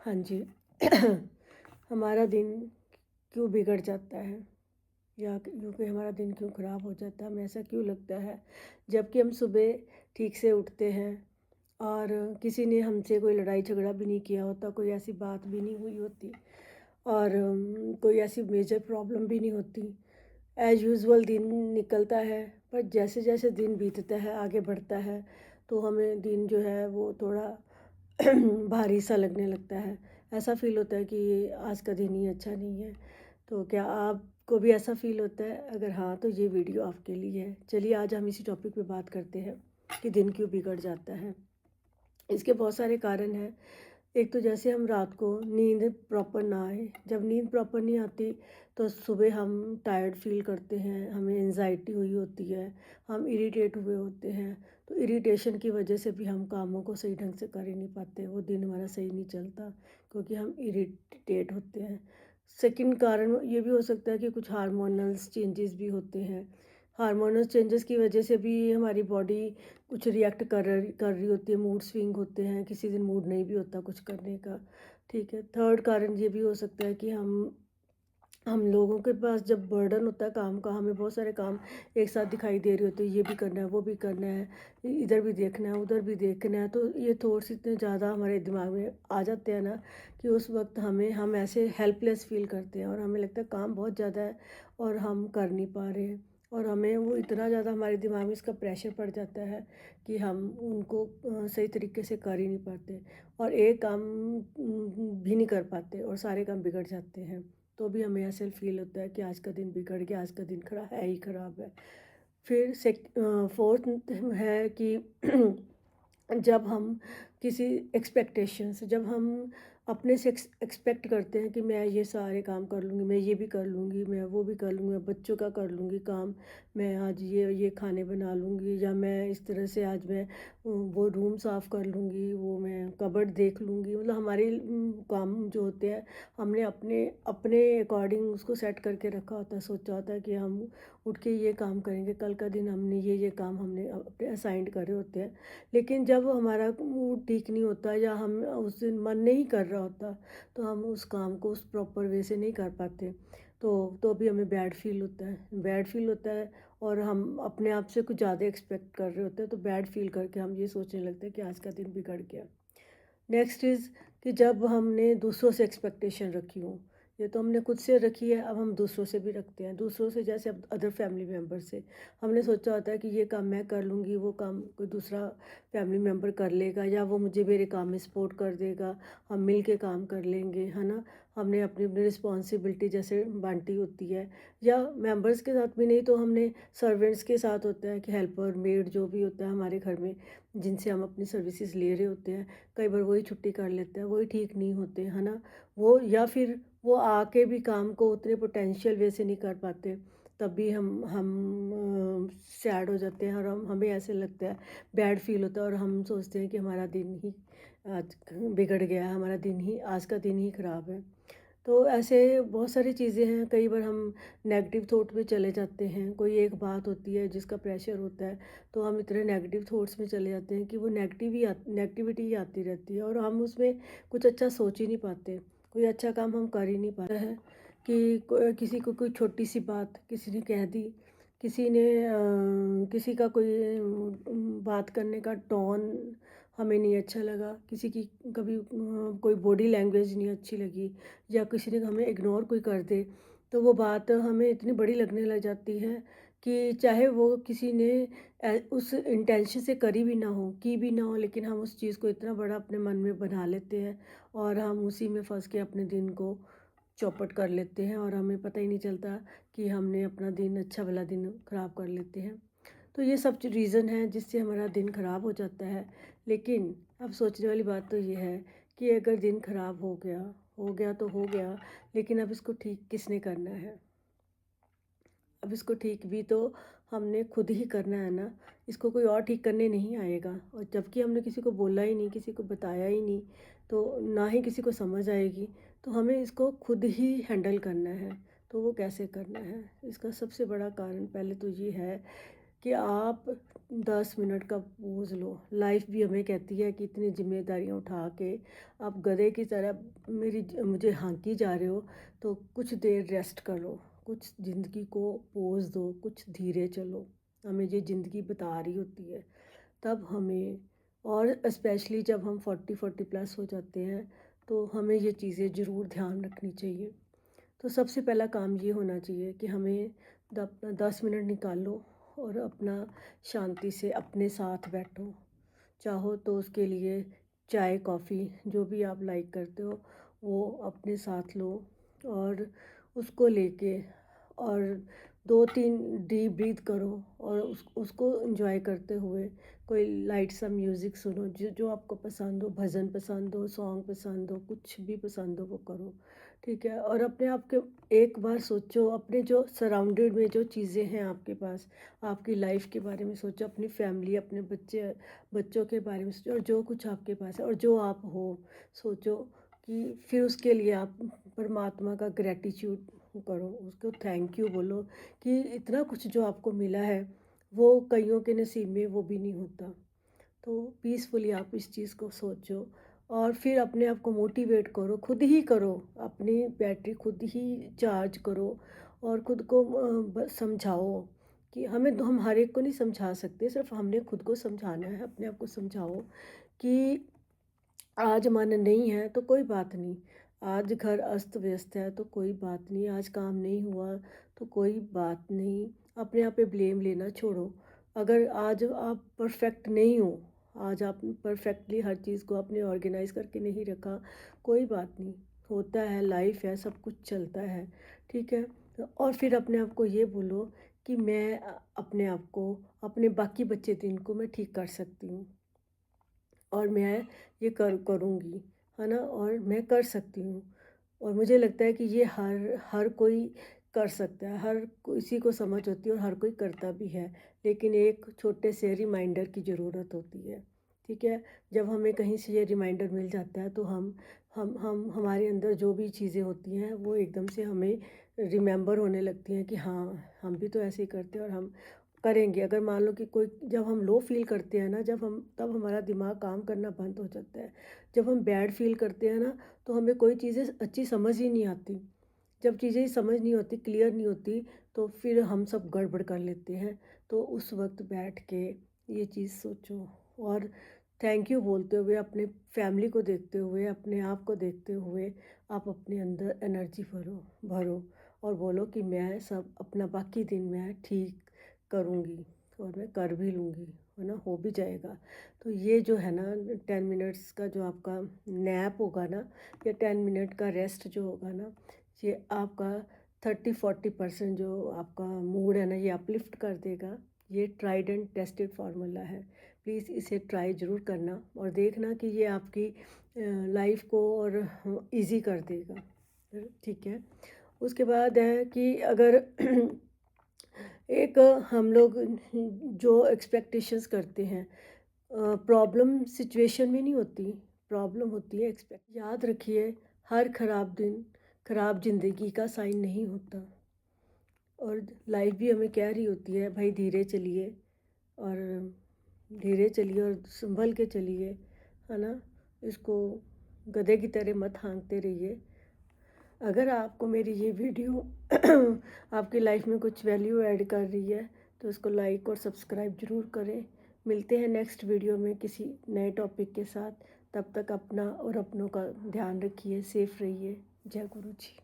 हाँ जी। हमारा दिन क्यों बिगड़ जाता है या क्योंकि हमारा दिन क्यों ख़राब हो जाता है, हमें ऐसा क्यों लगता है जबकि हम सुबह ठीक से उठते हैं और किसी ने हमसे कोई लड़ाई झगड़ा भी नहीं किया होता, कोई ऐसी बात भी नहीं हुई होती और कोई ऐसी मेजर प्रॉब्लम भी नहीं होती। एज़ यूजुअल दिन निकलता है, पर जैसे जैसे दिन बीतता है, आगे बढ़ता है, तो हमें दिन जो है वो थोड़ा भारी सा लगने लगता है। ऐसा फ़ील होता है कि आज का दिन ही अच्छा नहीं है। तो क्या आपको भी ऐसा फ़ील होता है? अगर हाँ, तो ये वीडियो आपके लिए है। चलिए आज हम इसी टॉपिक पे बात करते हैं कि दिन क्यों बिगड़ जाता है। इसके बहुत सारे कारण हैं। एक तो जैसे हम रात को नींद प्रॉपर ना आए, जब नींद प्रॉपर नहीं आती तो सुबह हम टायर्ड फ़ील करते हैं, हमें एंग्ज़ायटी हुई होती है, हम इरिटेट हुए होते हैं। तो इरिटेशन की वजह से भी हम कामों को सही ढंग से कर ही नहीं पाते, वो दिन हमारा सही नहीं चलता क्योंकि हम इरिटेट होते हैं। सेकंड कारण ये भी हो सकता है कि कुछ हार्मोनल्स चेंजेस भी होते हैं। हार्मोनल चेंजेस की वजह से भी हमारी बॉडी कुछ रिएक्ट कर रही होती है, मूड स्विंग होते हैं, किसी दिन मूड नहीं भी होता कुछ करने का, ठीक है। थर्ड कारण ये भी हो सकता है कि हम लोगों के पास जब बर्डन होता है काम का, हमें बहुत सारे काम एक साथ दिखाई दे रहे होते हैं, ये भी करना है, वो भी करना है, इधर भी देखना है, उधर भी देखना है, तो ये थॉट्स इतने ज़्यादा हमारे दिमाग में आ जाते हैं ना कि उस वक्त हम ऐसे हेल्पलेस फील करते हैं और हमें लगता है काम बहुत ज़्यादा है और हम कर नहीं पा रहे हैं और हमें वो इतना ज़्यादा हमारे दिमाग में इसका प्रेशर पड़ जाता है कि हम उनको सही तरीके से कर ही नहीं पाते और एक काम भी नहीं कर पाते और सारे काम बिगड़ जाते हैं। तो भी हमें ऐसे फ़ील होता है कि आज का दिन बिगड़ गया, आज का दिन है ही ख़राब है। फिर फोर्थ है कि जब हम किसी जब हम अपने से एक्सपेक्ट करते हैं कि मैं ये सारे काम कर लूँगी, मैं ये भी कर लूँगी, मैं वो भी कर लूँगी, मैं बच्चों का कर लूँगी काम, मैं आज ये खाने बना लूँगी या मैं इस तरह से आज मैं वो रूम साफ़ कर लूँगी, वो मैं कबर्ड देख लूँगी। मतलब हमारे काम जो होते हैं हमने अपने अपने अकॉर्डिंग उसको सेट करके रखा होता है, सोचा होता है कि हम उठ के ये काम करेंगे, कल का दिन हमने ये काम हमने अपने असाइंड करे होते हैं। लेकिन जब हमारा मूड ठीक नहीं होता या हम उस दिन मन नहीं कर रहा होता, तो हम उस काम को उस प्रॉपर वे से नहीं कर पाते। तो भी हमें बैड फ़ील होता है और हम अपने आप से कुछ ज़्यादा एक्सपेक्ट कर रहे होते हैं, तो बैड फ़ील करके हम ये सोचने लगते हैं कि आज का दिन बिगड़ गया। नेक्स्ट इज़ कि जब हमने दूसरों से एक्सपेक्टेशन रखी हो, ये तो हमने खुद से रखी है, अब हम दूसरों से भी रखते हैं। दूसरों से जैसे अब अदर फैमिली मेंबर से हमने सोचा होता है कि ये काम मैं कर लूँगी, वो काम कोई दूसरा फैमिली मेंबर कर लेगा या वो मुझे मेरे काम में सपोर्ट कर देगा, हम मिल के काम कर लेंगे, है ना। हमने अपनी अपनी रिस्पॉन्सिबिलिटी जैसे बांटी होती है या मेंबर्स के साथ भी नहीं तो हमने सर्वेंट्स के साथ होता है कि हेल्पर मेड जो भी होता है हमारे घर में, जिनसे हम अपनी सर्विसेज ले रहे होते हैं, कई बार वही छुट्टी कर लेते हैं, वही ठीक नहीं होते, है ना। वो या फिर वो आके भी काम को उतने पोटेंशियल वे से नहीं कर पाते, तब भी हम सैड हो जाते हैं और हमें ऐसे लगता है, बैड फील होता है और हम सोचते हैं कि हमारा दिन ही आज बिगड़ गया है, हमारा दिन ही आज का दिन ही ख़राब है। तो ऐसे बहुत सारी चीज़ें हैं, कई बार हम नेगेटिव थॉट में चले जाते हैं, कोई एक बात होती है जिसका प्रेशर होता है, तो हम इतने नेगेटिव थॉट्स में चले जाते हैं कि वो नेगेटिविटी ही आती रहती है और हम उसमें कुछ अच्छा सोच ही नहीं पाते, कोई अच्छा काम हम कर ही नहीं पाते हैं कि किसी को कोई छोटी सी बात किसी ने कह दी, किसी ने किसी का कोई बात करने का टोन हमें नहीं अच्छा लगा, किसी की कभी कोई बॉडी लैंग्वेज नहीं अच्छी लगी या किसी ने हमें इग्नोर कोई कर दे, तो वो बात हमें इतनी बड़ी लगने लग जाती है कि चाहे वो किसी ने उस इंटेंशन से करी भी ना हो, की भी ना हो, लेकिन हम उस चीज़ को इतना बड़ा अपने मन में बना लेते हैं और हम उसी में फँस के अपने दिन को चौपट कर लेते हैं और हमें पता ही नहीं चलता कि हमने अपना दिन अच्छा भला दिन ख़राब कर लेते हैं। तो ये सब रीज़न है जिससे हमारा दिन ख़राब हो जाता है। लेकिन अब सोचने वाली बात तो ये है कि अगर दिन ख़राब हो गया तो हो गया, लेकिन अब इसको ठीक किसने करना है? अब इसको ठीक भी तो हमने खुद ही करना है ना, इसको कोई और ठीक करने नहीं आएगा और जबकि हमने किसी को बोला ही नहीं, किसी को बताया ही नहीं, तो ना ही किसी को समझ आएगी, तो हमें इसको खुद ही हैंडल करना है। तो वो कैसे करना है? इसका सबसे बड़ा कारण पहले तो ये है कि आप 10 मिनट का पॉज़ लो। लाइफ भी हमें कहती है कि इतनी ज़िम्मेदारियाँ उठा के आप गधे की तरह मुझे हाँकी जा रहे हो, तो कुछ देर रेस्ट करो, कुछ ज़िंदगी को पॉज़ दो, कुछ धीरे चलो। हमें ये ज़िंदगी बता रही होती है, तब हमें, और स्पेशली जब हम 40 प्लस हो जाते हैं, तो हमें ये चीज़ें ज़रूर ध्यान रखनी चाहिए। तो सबसे पहला काम ये होना चाहिए कि हमें 10 मिनट निकालो और अपना शांति से अपने साथ बैठो। चाहो तो उसके लिए चाय कॉफ़ी जो भी आप लाइक करते हो वो अपने साथ लो, और उसको लेके और 2-3 डीप ब्रीथ करो, और उसको एंजॉय करते हुए कोई लाइट सा म्यूज़िक सुनो, जो जो आपको पसंद हो, भजन पसंद हो, सॉन्ग पसंद हो, कुछ भी पसंद हो वो करो, ठीक है। और अपने आप के एक बार सोचो, अपने जो सराउंडेड में जो चीज़ें हैं आपके पास, आपकी लाइफ के बारे में सोचो, अपनी फैमिली, अपने बच्चों के बारे में सोचो, और जो कुछ आपके पास है और जो आप हो, सोचो कि फिर उसके लिए आप परमात्मा का ग्रैटिट्यूड करो, उसको थैंक यू बोलो कि इतना कुछ जो आपको मिला है वो कईयों के नसीब में वो भी नहीं होता। तो पीसफुली आप इस चीज़ को सोचो, और फिर अपने आप को मोटिवेट करो, खुद ही करो, अपनी बैटरी खुद ही चार्ज करो, और खुद को समझाओ कि हम हर एक को नहीं समझा सकते, सिर्फ हमने खुद को समझाना है। अपने आप को समझाओ कि आज मन नहीं है तो कोई बात नहीं, आज घर अस्त व्यस्त है तो कोई बात नहीं, आज काम नहीं हुआ तो कोई बात नहीं। अपने आप पे ब्लेम लेना छोड़ो। अगर आज आप परफेक्ट नहीं हो, आज आप परफेक्टली हर चीज़ को आपने ऑर्गेनाइज करके नहीं रखा, कोई बात नहीं, होता है, लाइफ है, सब कुछ चलता है, ठीक है। और फिर अपने आप को ये बोलो कि मैं अपने आप को, अपने बाकी बचे दिन को मैं ठीक कर सकती हूँ, और मैं ये करूँगी, है ना? और मैं कर सकती हूँ, और मुझे लगता है कि ये हर हर कोई कर सकता है, हर किसी को समझ होती है और हर कोई करता भी है, लेकिन एक छोटे से रिमाइंडर की ज़रूरत होती है, ठीक है? जब हमें कहीं से ये रिमाइंडर मिल जाता है तो हम हमारे अंदर जो भी चीज़ें होती हैं वो एकदम से हमें रिमेंबर होने लगती हैं कि हाँ, हम भी तो ऐसे ही करते हैं और हम करेंगे। अगर मान लो कि कोई, जब हम लो फ़ील करते हैं ना, तब हमारा दिमाग काम करना बंद हो जाता है। जब हम बैड फ़ील करते हैं ना, तो हमें कोई चीज़ें अच्छी समझ ही नहीं आती। जब चीज़ें समझ नहीं होती, क्लियर नहीं होती, तो फिर हम सब गड़बड़ कर लेते हैं। तो उस वक़्त बैठ के ये चीज़ सोचो, और थैंक यू बोलते हुए, अपने फैमिली को देखते हुए, अपने आप को देखते हुए, आप अपने अंदर एनर्जी भरो भरो और बोलो कि मैं सब अपना बाकी दिन मैं ठीक करूँगी, और मैं कर भी लूँगी, है ना? हो भी जाएगा। तो ये जो है ना 10 मिनट्स का जो आपका नैप होगा ना, या 10 मिनट का रेस्ट जो होगा ना, ये आपका 30-40% जो आपका मूड है ना, ये अपलिफ्ट कर देगा। ये ट्राइड एंड टेस्टेड फार्मूला है। प्लीज़ इसे ट्राई ज़रूर करना, और देखना कि ये आपकी लाइफ को और ईज़ी कर देगा। ठीक है? उसके बाद है कि अगर एक हम लोग जो एक्सपेक्टेशंस करते हैं, प्रॉब्लम सिचुएशन में नहीं होती, प्रॉब्लम होती है एक्सपेक्ट। याद रखिए, हर ख़राब दिन ख़राब ज़िंदगी का साइन नहीं होता, और लाइफ भी हमें कह रही होती है भाई धीरे चलिए, और धीरे चलिए और संभल के चलिए, है ना? इसको गधे की तरह मत हाँकते रहिए। अगर आपको मेरी ये वीडियो आपकी लाइफ में कुछ वैल्यू ऐड कर रही है, तो इसको लाइक और सब्सक्राइब ज़रूर करें। मिलते हैं नेक्स्ट वीडियो में किसी नए टॉपिक के साथ। तब तक अपना और अपनों का ध्यान रखिए, सेफ रहिए। जय गुरु जी।